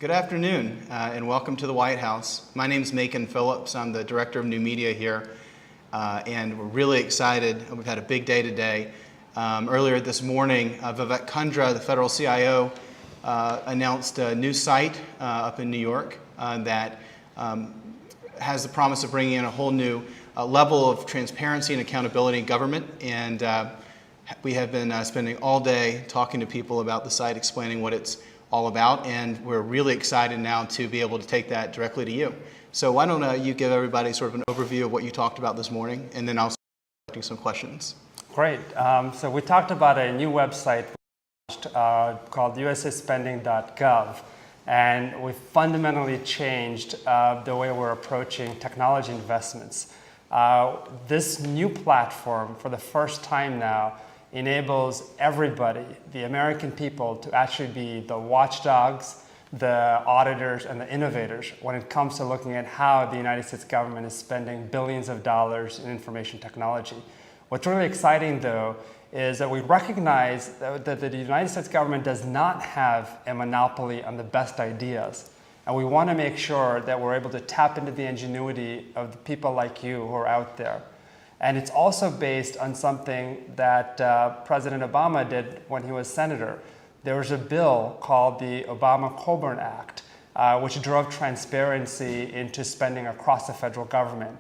Good afternoon, and welcome to the White House. My name is Macon Phillips. I'm the Director of New Media here, and we're really excited. We've had a big day today. Earlier this morning, Vivek Kundra, the federal CIO, announced a new site up in New York that has the promise of bringing in a whole new level of transparency and accountability in government. And we have been spending all day talking to people about the site, explaining what it's all about, and we're really excited now to be able to take that directly to you. So why don't you give everybody sort of an overview of what you talked about this morning, and then I'll start asking some questions. Great. So we talked about a new website called usaspending.gov, and we fundamentally changed the way we're approaching technology investments. This new platform, for the first time now, enables everybody, the American people, to actually be the watchdogs, the auditors, and the innovators when it comes to looking at how the United States government is spending billions of dollars in information technology. What's really exciting, though, is that we recognize that the United States government does not have a monopoly on the best ideas. And we want to make sure that we're able to tap into the ingenuity of the people like you who are out there. And it's also based on something that President Obama did when he was senator. There was a bill called the Obama-Coburn Act, which drove transparency into spending across the federal government.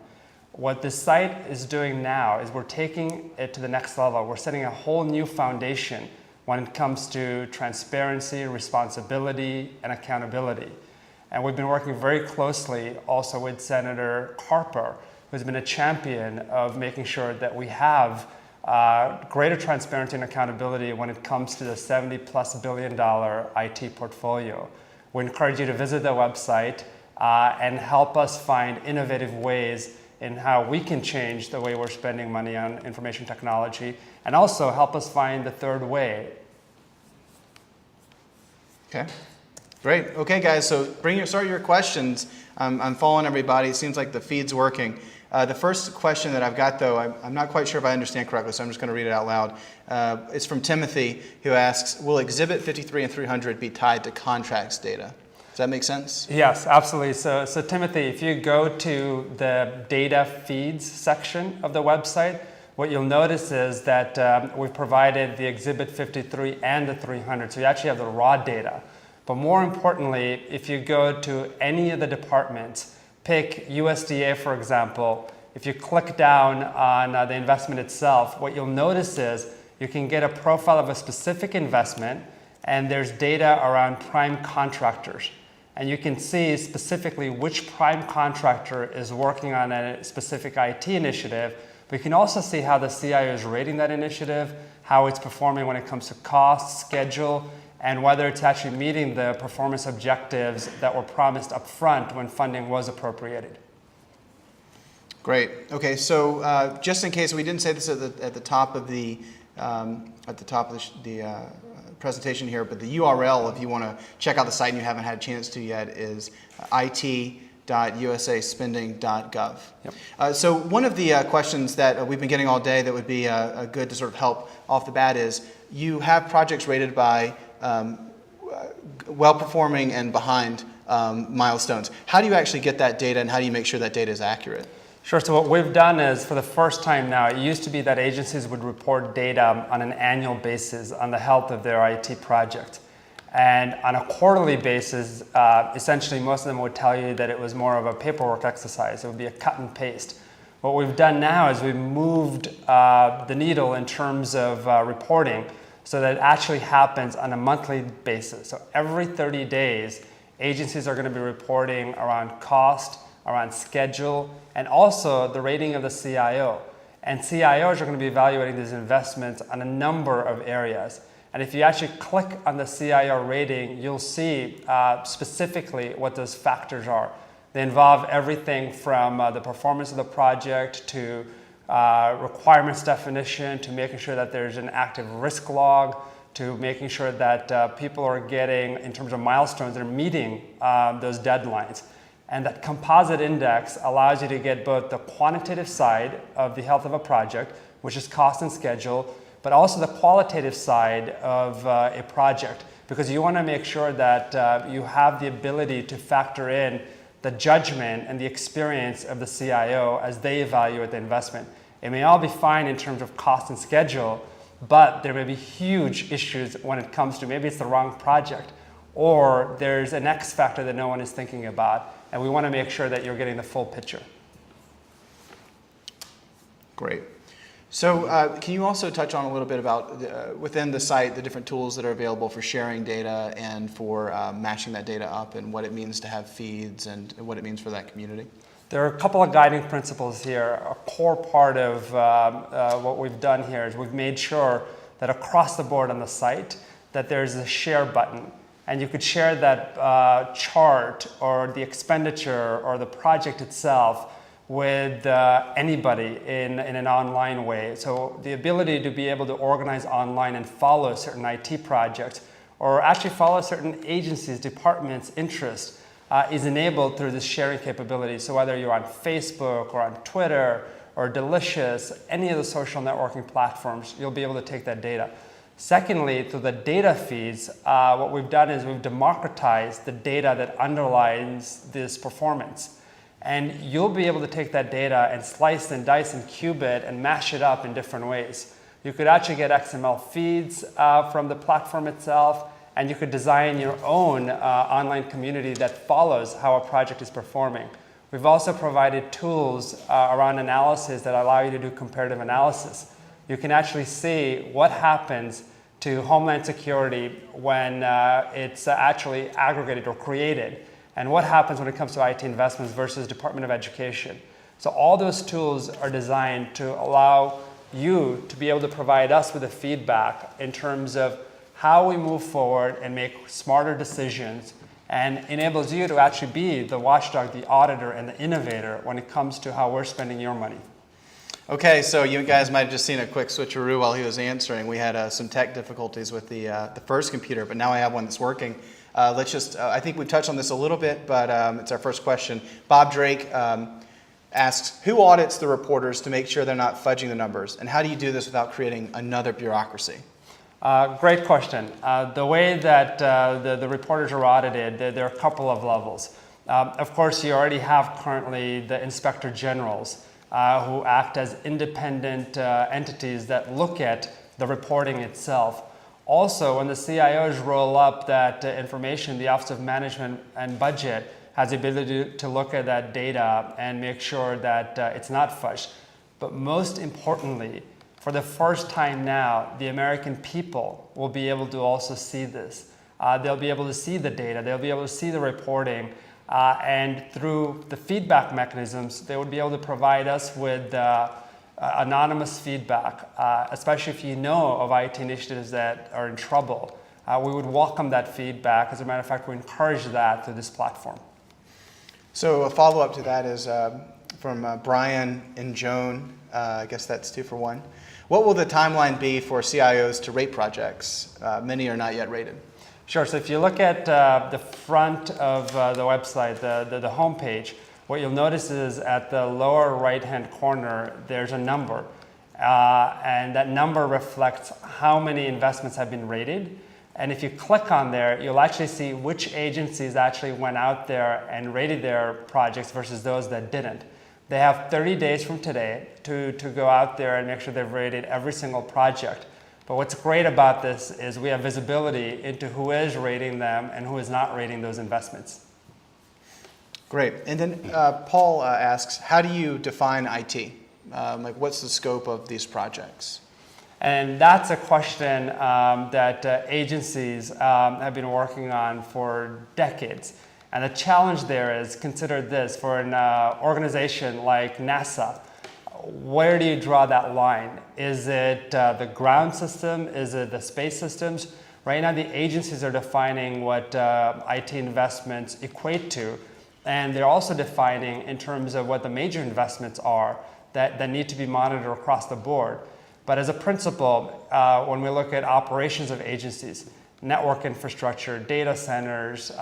What this site is doing now is we're taking it to the next level. We're setting a whole new foundation when it comes to transparency, responsibility, and accountability. And we've been working very closely also with Senator Harper, who's been a champion of making sure that we have greater transparency and accountability when it comes to the $70+ billion IT portfolio. We encourage you to visit the website and help us find innovative ways in how we can change the way we're spending money on information technology, and also help us find the third way. Okay, great. Okay, guys, so start your questions. I'm following everybody. It seems like the feed's working. The first question that I've got, though, I'm not quite sure if I understand correctly, so I'm just going to read it out loud. It's from Timothy, who asks, will Exhibit 53 and 300 be tied to contracts data? Does that make sense? Yes, absolutely. So Timothy, if you go to the data feeds section of the website, what you'll notice is that we've provided the Exhibit 53 and the 300, so you actually have the raw data. But more importantly, if you go to any of the departments, pick USDA, for example, if you click down on the investment itself, what you'll notice is you can get a profile of a specific investment, and there's data around prime contractors. And you can see specifically which prime contractor is working on a specific IT initiative, but you can also see how the CIO is rating that initiative, how it's performing when it comes to cost, schedule, and whether it's actually meeting the performance objectives that were promised up front when funding was appropriated. Great. Okay, so just in case we didn't say this at the top of the presentation here, but the URL, if you want to check out the site and you haven't had a chance to yet, is it.usaspending.gov. Yep. So one of the questions that we've been getting all day that would be good to sort of help off the bat is you have projects rated by well-performing and behind milestones. How do you actually get that data, and how do you make sure that data is accurate? Sure. So what we've done is, for the first time now, it used to be that agencies would report data on an annual basis on the health of their IT project. And on a quarterly basis, essentially most of them would tell you that it was more of a paperwork exercise. It would be a cut and paste. What we've done now is we've moved the needle in terms of reporting so that it actually happens on a monthly basis. So every 30 days, agencies are going to be reporting around cost, around schedule, and also the rating of the CIO. And CIOs are going to be evaluating these investments on a number of areas. And if you actually click on the CIO rating, you'll see specifically what those factors are. They involve everything from the performance of the project to requirements definition, to making sure that there's an active risk log, to making sure that people are getting, in terms of milestones, they're meeting those deadlines. And that composite index allows you to get both the quantitative side of the health of a project, which is cost and schedule, but also the qualitative side of a project, because you want to make sure that you have the ability to factor in the judgment and the experience of the CIO as they evaluate the investment. It may all be fine in terms of cost and schedule, but there may be huge issues when it comes to maybe it's the wrong project, or there's an X factor that no one is thinking about, and we want to make sure that you're getting the full picture. Great. So can you also touch on a little bit about within the site, the different tools that are available for sharing data and for matching that data up, and what it means to have feeds and what it means for that community? There are a couple of guiding principles here. A core part of what we've done here is we've made sure that across the board on the site that there's a share button, and you could share that chart or the expenditure or the project itself with anybody in an online way. So the ability to be able to organize online and follow certain IT projects, or actually follow certain agencies, departments, interests, is enabled through this sharing capability. So whether you're on Facebook or on Twitter or Delicious, any of the social networking platforms, you'll be able to take that data. Secondly, through the data feeds, what we've done is we've democratized the data that underlies this performance. And you'll be able to take that data and slice and dice and cube it and mash it up in different ways. You could actually get XML feeds from the platform itself, and you could design your own online community that follows how a project is performing. We've also provided tools around analysis that allow you to do comparative analysis. You can actually see what happens to Homeland Security when it's actually aggregated or created, and what happens when it comes to IT investments versus Department of Education. So all those tools are designed to allow you to be able to provide us with the feedback in terms of how we move forward and make smarter decisions, and enables you to actually be the watchdog, the auditor, and the innovator when it comes to how we're spending your money. Okay, so you guys might have just seen a quick switcheroo while he was answering. We had some tech difficulties with the first computer, but now I have one that's working. I think we touched on this a little bit, but it's our first question. Bob Drake asks, who audits the reporters to make sure they're not fudging the numbers? And how do you do this without creating another bureaucracy? Great question. The way that the reporters are audited, there are a couple of levels. Of course, you already have currently the inspector generals who act as independent entities that look at the reporting itself. Also, when the CIOs roll up that information, the Office of Management and Budget has the ability to look at that data and make sure that it's not fudged. But most importantly, for the first time now, the American people will be able to also see this. They'll be able to see the data, they'll be able to see the reporting, and through the feedback mechanisms, they would be able to provide us with anonymous feedback, especially if you know of IT initiatives that are in trouble. We would welcome that feedback. As a matter of fact, we encourage that through this platform. So a follow-up to that is from Brian and Joan. I guess that's 2 for 1. What will the timeline be for CIOs to rate projects? Many are not yet rated. Sure. So if you look at the front of the website, the home page, what you'll notice is at the lower right-hand corner, there's a number. And that number reflects how many investments have been rated. And if you click on there, you'll actually see which agencies actually went out there and rated their projects versus those that didn't. They have 30 days from today to go out there and make sure they've rated every single project. But what's great about this is we have visibility into who is rating them and who is not rating those investments. Great. And then Paul asks, how do you define IT? Like, what's the scope of these projects? And that's a question that agencies have been working on for decades. And the challenge there is, consider this, for an organization like NASA, where do you draw that line? Is it the ground system? Is it the space systems? Right now, the agencies are defining what IT investments equate to, and they're also defining in terms of what the major investments are that need to be monitored across the board. But as a principle, when we look at operations of agencies, network infrastructure, data centers,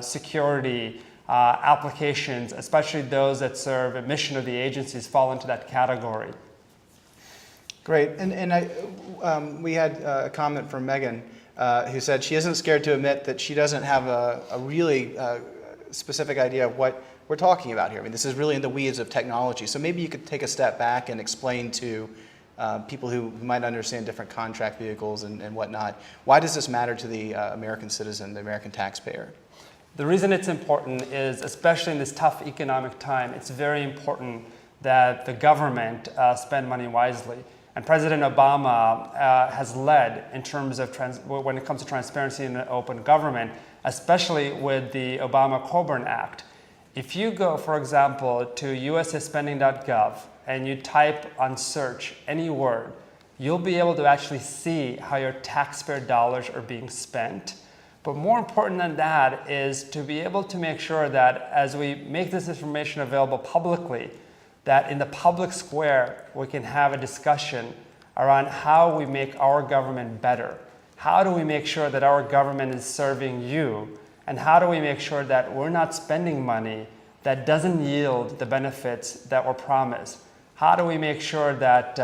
security, applications, especially those that serve a mission of the agencies, fall into that category. Great. And we had a comment from Megan. who said she isn't scared to admit that she doesn't have a really specific idea of what we're talking about here. I mean, this is really in the weeds of technology. So maybe you could take a step back and explain to people who might understand different contract vehicles and whatnot. Why does this matter to the American citizen, the American taxpayer? The reason it's important is, especially in this tough economic time, it's very important that the government spend money wisely. And President Obama has led in terms of when it comes to transparency and open government, especially with the Obama-Coburn Act. If you go, for example, to usaspending.gov and you type on search any word, you'll be able to actually see how your taxpayer dollars are being spent. But more important than that is to be able to make sure that as we make this information available publicly, that in the public square, we can have a discussion around how we make our government better. How do we make sure that our government is serving you? And how do we make sure that we're not spending money that doesn't yield the benefits that were promised? How do we make sure that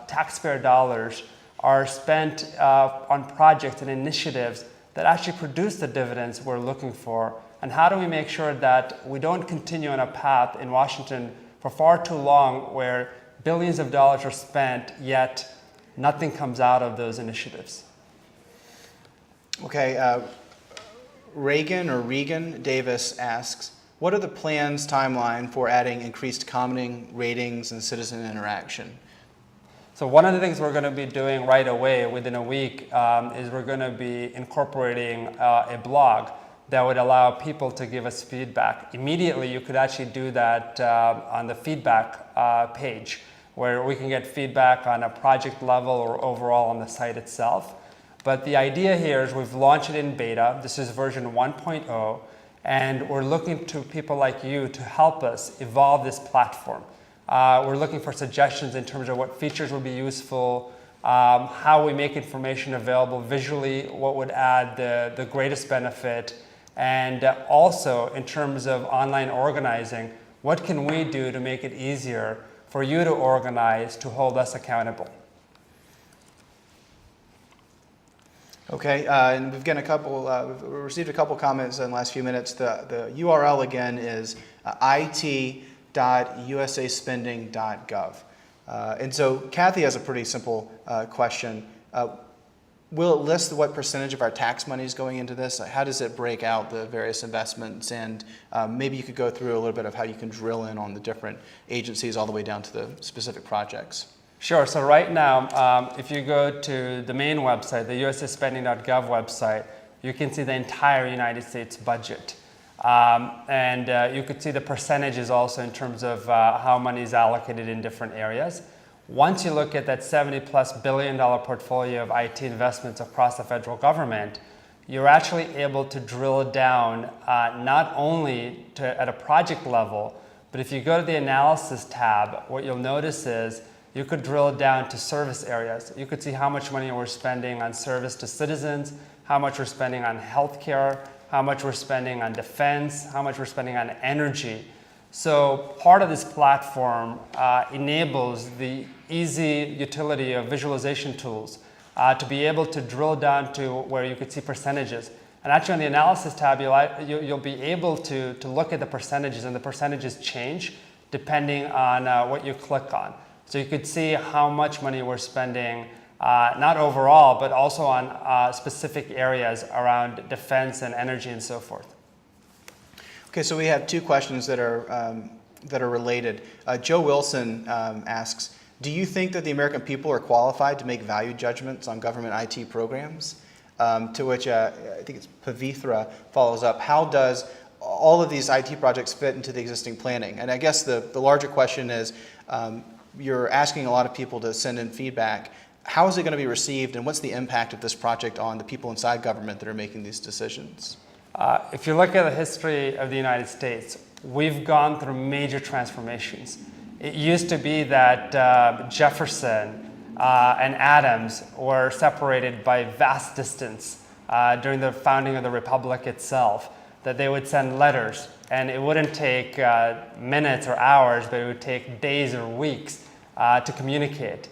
taxpayer dollars are spent on projects and initiatives that actually produce the dividends we're looking for? And how do we make sure that we don't continue on a path in Washington for far too long where billions of dollars are spent, yet nothing comes out of those initiatives? Okay, Regan Davis asks, what are the plans, timeline for adding increased commenting, ratings, and citizen interaction? So one of the things we're going to be doing right away within a week is we're going to be incorporating a blog that would allow people to give us feedback. Immediately, you could actually do that on the feedback page, where we can get feedback on a project level or overall on the site itself. But the idea here is we've launched it in beta. This is version 1.0, and we're looking to people like you to help us evolve this platform. We're looking for suggestions in terms of what features would be useful, how we make information available visually, what would add the greatest benefit, and also in terms of online organizing, what can we do to make it easier for you to organize, to hold us accountable? Okay, and we've gotten we've received a couple comments in the last few minutes. The URL again is it.usaspending.gov. And so Kathy has a pretty simple question. Will it list what percentage of our tax money is going into this? How does it break out the various investments? And maybe you could go through a little bit of how you can drill in on the different agencies all the way down to the specific projects. Sure. So right now, if you go to the main website, the usaspending.gov website, you can see the entire United States budget. And you could see the percentages also in terms of how money is allocated in different areas. Once you look at that $70+ billion portfolio of IT investments across the federal government, you're actually able to drill down not only at a project level, but if you go to the analysis tab, what you'll notice is you could drill down to service areas. You could see how much money we're spending on service to citizens, how much we're spending on healthcare, how much we're spending on defense, how much we're spending on energy. So part of this platform enables the easy utility of visualization tools to be able to drill down to where you could see percentages. And actually on the analysis tab, you'll be able to look at the percentages, and the percentages change depending on what you click on. So you could see how much money we're spending, not overall, but also on specific areas around defense and energy and so forth. Okay, so we have two questions that are related. Joe Wilson asks, do you think that the American people are qualified to make value judgments on government IT programs? To which I think it's Pavithra follows up, how does all of these IT projects fit into the existing planning? And I guess the larger question is, you're asking a lot of people to send in feedback. How is it going to be received, and what's the impact of this project on the people inside government that are making these decisions? If you look at the history of the United States, we've gone through major transformations. It used to be that Jefferson and Adams were separated by vast distance during the founding of the Republic itself, that they would send letters, and it wouldn't take minutes or hours, but it would take days or weeks to communicate.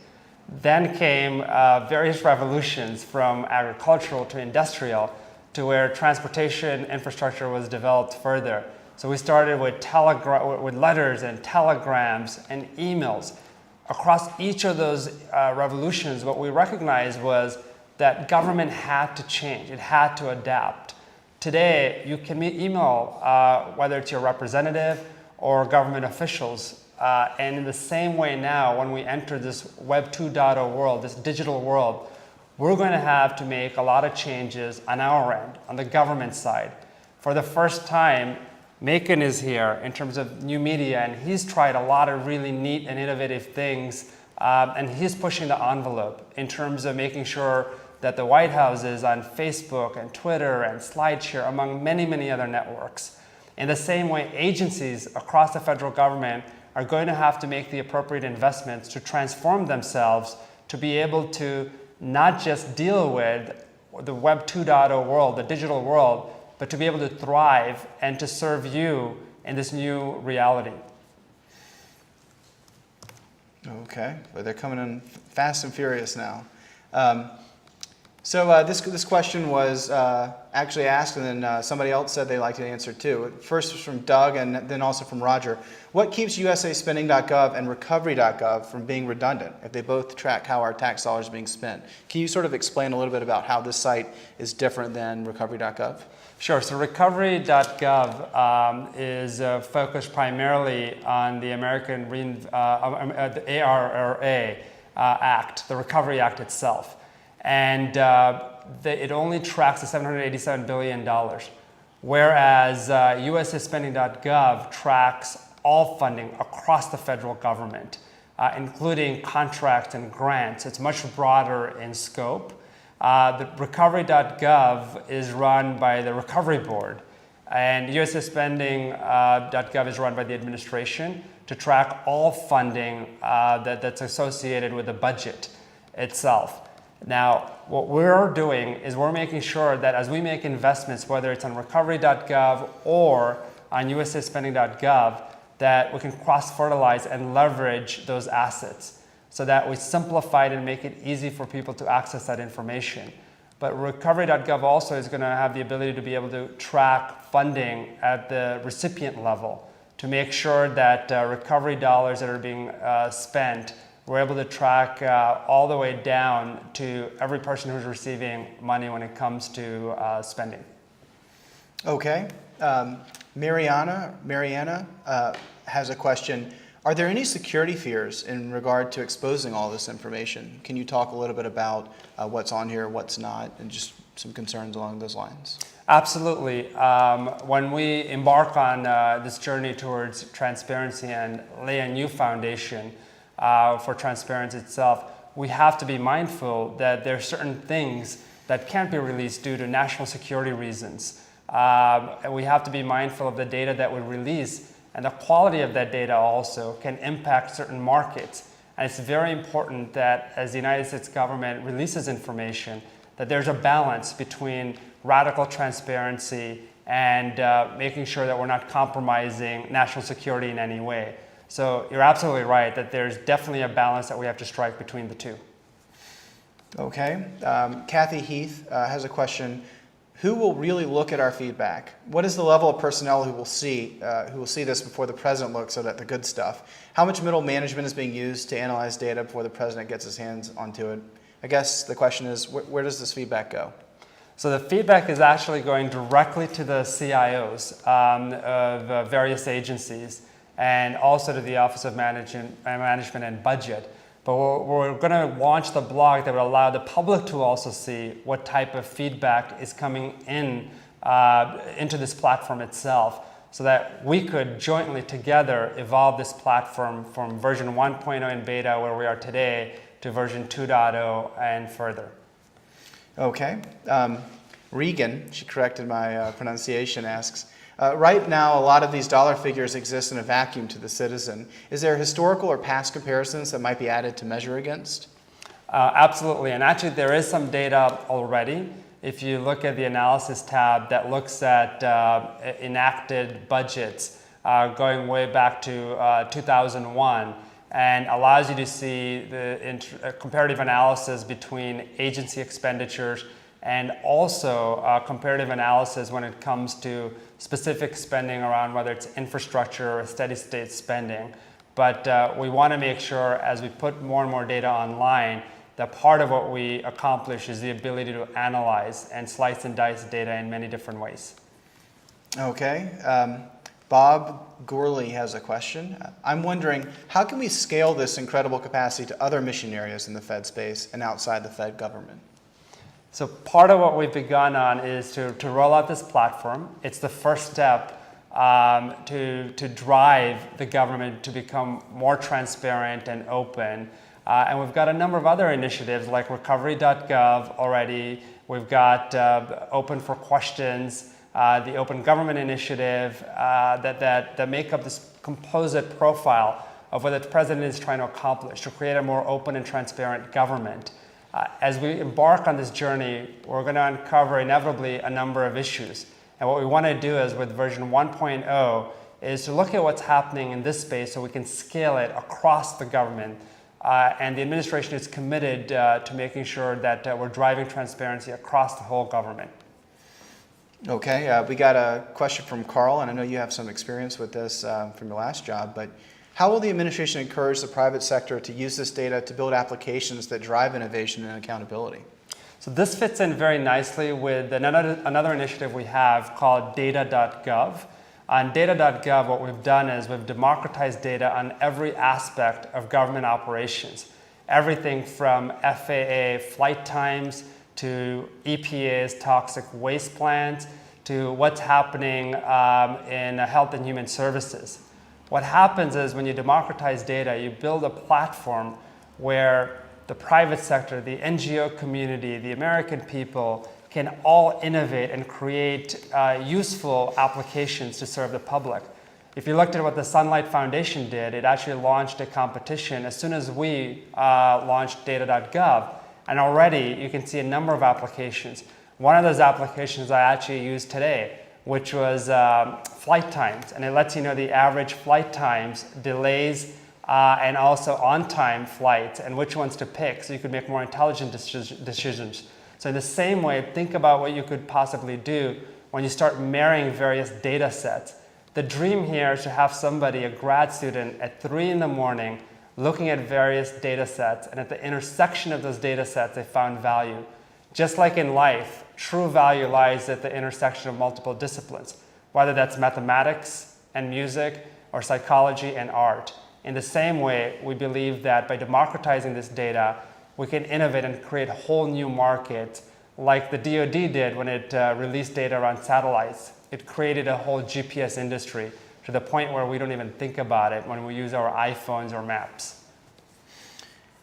Then came various revolutions from agricultural to industrial, to where transportation infrastructure was developed further. So we started with letters and telegrams and emails. Across each of those revolutions, what we recognized was that government had to change, it had to adapt. Today, you can email, whether it's your representative or government officials. And in the same way now, when we enter this Web 2.0 world, this digital world, we're going to have to make a lot of changes on our end, on the government side. For the first time, Macon is here in terms of new media, and he's tried a lot of really neat and innovative things, and he's pushing the envelope in terms of making sure that the White House is on Facebook and Twitter and SlideShare, among many, many other networks. In the same way, agencies across the federal government are going to have to make the appropriate investments to transform themselves to be able to not just deal with the Web 2.0 world, the digital world, but to be able to thrive and to serve you in this new reality. Okay, well, they're coming in fast and furious now. So this question was actually asked, and then somebody else said they'd like to answer too. First was from Doug, and then also from Roger. What keeps USAspending.gov and recovery.gov from being redundant if they both track how our tax dollars are being spent? Can you sort of explain a little bit about how this site is different than recovery.gov? Sure. So recovery.gov is focused primarily on the the ARRA Act, the Recovery Act itself. And it only tracks the $787 billion, whereas USAspending.gov tracks all funding across the federal government, including contracts and grants. It's much broader in scope. The recovery.gov is run by the Recovery Board, and USAspending.gov is run by the administration to track all funding that's associated with the budget itself. Now, what we're doing is we're making sure that as we make investments, whether it's on recovery.gov or on USAspending.gov, that we can cross-fertilize and leverage those assets so that we simplify it and make it easy for people to access that information. But recovery.gov also is going to have the ability to be able to track funding at the recipient level to make sure that recovery dollars that are being spent, we're able to track all the way down to every person who's receiving money when it comes to spending. Okay. Mariana has a question. Are there any security fears in regard to exposing all this information? Can you talk a little bit about what's on here, what's not, and just some concerns along those lines? Absolutely. When we embark on this journey towards transparency and lay a new foundation for transparency itself, we have to be mindful that there are certain things that can't be released due to national security reasons. And we have to be mindful of the data that we release, and the quality of that data also can impact certain markets. And it's very important that as the United States government releases information, that there's a balance between radical transparency and making sure that we're not compromising national security in any way. So you're absolutely right that there's definitely a balance that we have to strike between the two. Okay. Kathy Heath has a question. Who will really look at our feedback? What is the level of personnel who will see this before the president looks at the good stuff? How much middle management is being used to analyze data before the president gets his hands onto it? I guess the question is, where does this feedback go? So the feedback is actually going directly to the CIOs of various agencies, and also to the Office of Management and Budget. But we're going to launch the blog that would allow the public to also see what type of feedback is coming in into this platform itself, so that we could jointly together evolve this platform from version 1.0 in beta, where we are today, to version 2.0 and further. Okay. Regan, she corrected my pronunciation, asks, right now, a lot of these dollar figures exist in a vacuum to the citizen. Is there historical or past comparisons that might be added to measure against? Absolutely, and actually there is some data already. If you look at the analysis tab that looks at enacted budgets going way back to 2001, and allows you to see the comparative analysis between agency expenditures and also comparative analysis when it comes to specific spending around whether it's infrastructure or steady state spending. But we want to make sure as we put more and more data online that part of what we accomplish is the ability to analyze and slice and dice data in many different ways. Okay. Bob Gorley has a question. I'm wondering, how can we scale this incredible capacity to other mission areas in the Fed space and outside the Fed government? So part of what we've begun on is to roll out this platform. It's the first step to drive the government to become more transparent and open. And we've got a number of other initiatives like recovery.gov already. We've got Open for Questions, the Open Government Initiative that make up this composite profile of what the president is trying to accomplish, to create a more open and transparent government. As we embark on this journey, we're going to uncover inevitably a number of issues. And what we want to do is with version 1.0 is to look at what's happening in this space so we can scale it across the government. And the administration is committed to making sure that we're driving transparency across the whole government. Okay, we got a question from Carl, and I know you have some experience with this from your last job, but how will the administration encourage the private sector to use this data to build applications that drive innovation and accountability? So this fits in very nicely with another initiative we have called data.gov. On data.gov, what we've done is we've democratized data on every aspect of government operations. Everything from FAA flight times to EPA's toxic waste plants to what's happening in health and human services. What happens is when you democratize data, you build a platform where the private sector, the NGO community, the American people can all innovate and create useful applications to serve the public. If you looked at what the Sunlight Foundation did, it actually launched a competition as soon as we launched data.gov. And already you can see a number of applications. One of those applications I actually used today, which was flight times. And it lets you know the average flight times, delays, and also on-time flights and which ones to pick so you could make more intelligent decisions. So in the same way, think about what you could possibly do when you start marrying various data sets. The dream here is to have somebody, a grad student, at 3 in the morning looking at various data sets, and at the intersection of those data sets, they found value. Just like in life, true value lies at the intersection of multiple disciplines, whether that's mathematics and music or psychology and art. In the same way, we believe that by democratizing this data, we can innovate and create whole new markets like the DoD did when it released data around satellites. It created a whole GPS industry to the point where we don't even think about it when we use our iPhones or maps.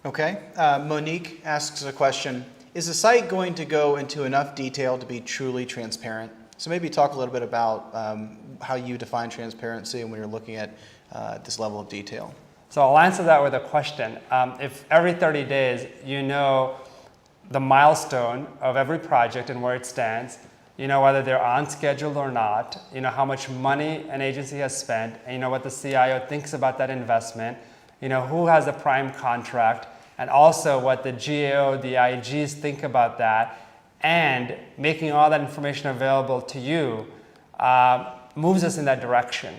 Okay, Monique asks a question. Is the site going to go into enough detail to be truly transparent? So maybe talk a little bit about how you define transparency when you're looking at this level of detail. So I'll answer that with a question. If every 30 days you know the milestone of every project and where it stands, you know whether they're on schedule or not, you know how much money an agency has spent, and you know what the CIO thinks about that investment, you know who has a prime contract, and also what the GAO, the IGs think about that, and making all that information available to you moves us in that direction.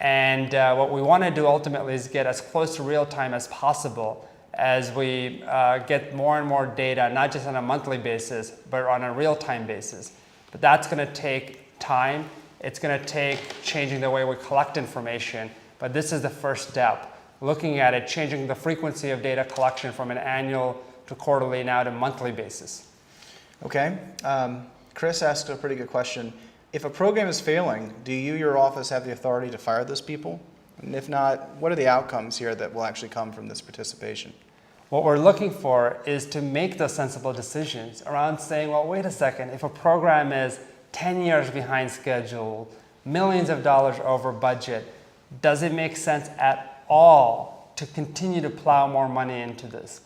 And what we want to do ultimately is get as close to real time as possible as we get more and more data, not just on a monthly basis, but on a real-time basis. But that's going to take time. It's going to take changing the way we collect information. But this is the first step, looking at it, changing the frequency of data collection from an annual to quarterly, now to monthly basis. Okay. Chris asked a pretty good question. If a program is failing, do you, your office, have the authority to fire those people? And if not, what are the outcomes here that will actually come from this participation? What we're looking for is to make those sensible decisions around saying, well, wait a second, if a program is 10 years behind schedule, millions of dollars over budget, does it make sense at all to continue to plow more money into this?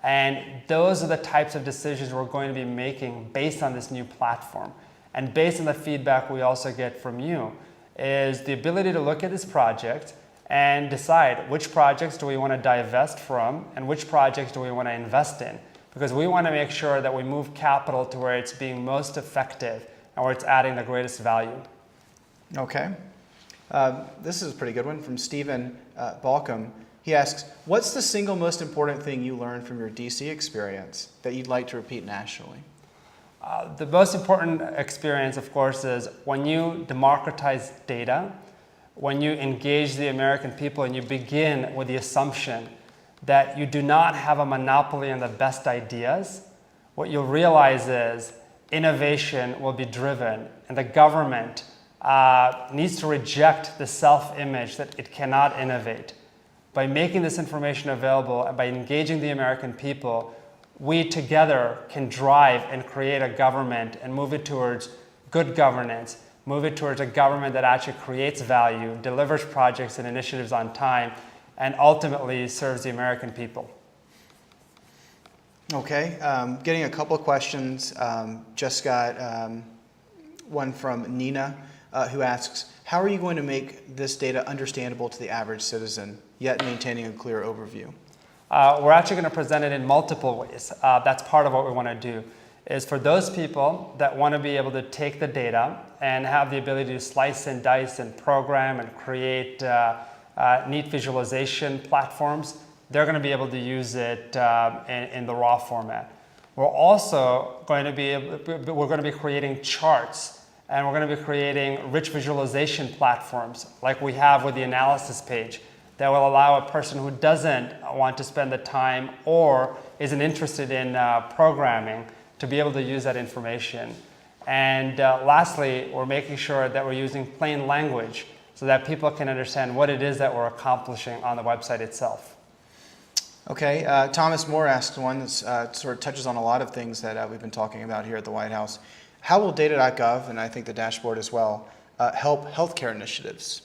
And those are the types of decisions we're going to be making based on this new platform. And based on the feedback we also get from you, is the ability to look at this project and decide which projects do we want to divest from and which projects do we want to invest in. Because we want to make sure that we move capital to where it's being most effective and where it's adding the greatest value. Okay. This is a pretty good one from Stephen Balcom. He asks, what's the single most important thing you learned from your DC experience that you'd like to repeat nationally? The most important experience, of course, is when you democratize data, when you engage the American people and you begin with the assumption that you do not have a monopoly on the best ideas, what you'll realize is innovation will be driven, and the government needs to reject the self-image that it cannot innovate. By making this information available and by engaging the American people, we together can drive and create a government and move it towards good governance, move it towards a government that actually creates value, delivers projects and initiatives on time, and ultimately serves the American people. Okay, getting a couple of questions. Just got one from Nina who asks, how are you going to make this data understandable to the average citizen, yet maintaining a clear overview? We're actually going to present it in multiple ways. That's part of what we want to do, is for those people that want to be able to take the data and have the ability to slice and dice and program and create neat visualization platforms, they're going to be able to use it in the raw format. We're also going to be creating charts, and we're going to be creating rich visualization platforms like we have with the analysis page that will allow a person who doesn't want to spend the time or isn't interested in programming to be able to use that information. And lastly, we're making sure that we're using plain language so that people can understand what it is that we're accomplishing on the website itself. Okay, Thomas Moore asks one that sort of touches on a lot of things that we've been talking about here at the White House. How will data.gov, and I think the dashboard as well, help healthcare initiatives?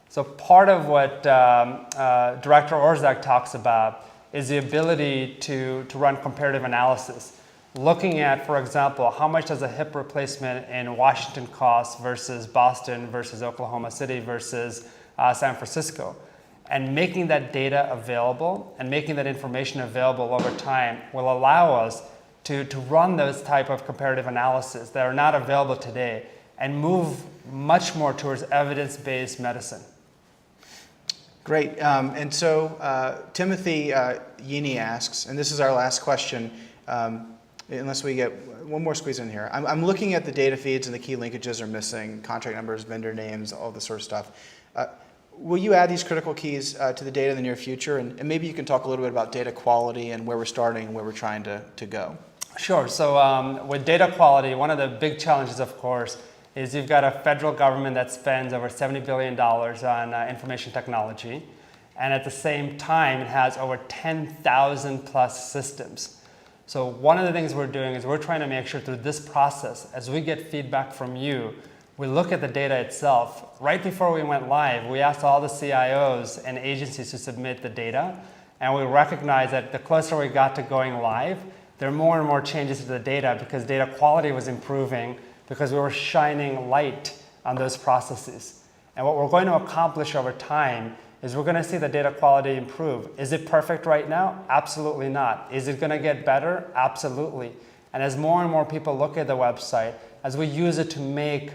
So part of what Director Orzak talks about is the ability to run comparative analysis. Looking at, for example, how much does a hip replacement in Washington cost versus Boston versus Oklahoma City versus San Francisco. And making that data available and making that information available over time will allow us to run those type of comparative analysis that are not available today and move much more towards evidence-based medicine. Great. And so Timothy Yini asks, and this is our last question, unless we get one more squeeze in here. I'm looking at the data feeds and the key linkages are missing, contract numbers, vendor names, all this sort of stuff. Will you add these critical keys to the data in the near future? And maybe you can talk a little bit about data quality and where we're starting and where we're trying to go. Sure. So with data quality, one of the big challenges, of course, is you've got a federal government that spends over $70 billion on information technology. And at the same time, it has over 10,000 plus systems. So one of the things we're doing is we're trying to make sure through this process, as we get feedback from you, we look at the data itself. Right before we went live, we asked all the CIOs and agencies to submit the data. And we recognized that the closer we got to going live, there are more and more changes to the data because data quality was improving because we were shining light on those processes. And what we're going to accomplish over time is we're going to see the data quality improve. Is it perfect right now? Absolutely not. Is it going to get better? Absolutely. And as more and more people look at the website, as we use it to make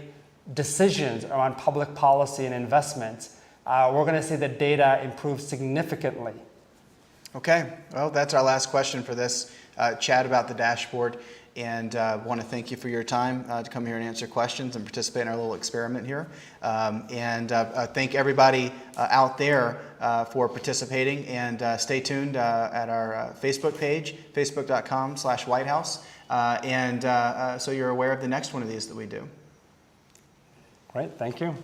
decisions around public policy and investments, we're going to see the data improve significantly. Okay, well, that's our last question for this chat about the dashboard. And want to thank you for your time to come here and answer questions and participate in our little experiment here. And thank everybody out there for participating. And stay tuned at our Facebook page, facebook.com/WhiteHouse. And so you're aware of the next one of these that we do. Great, thank you.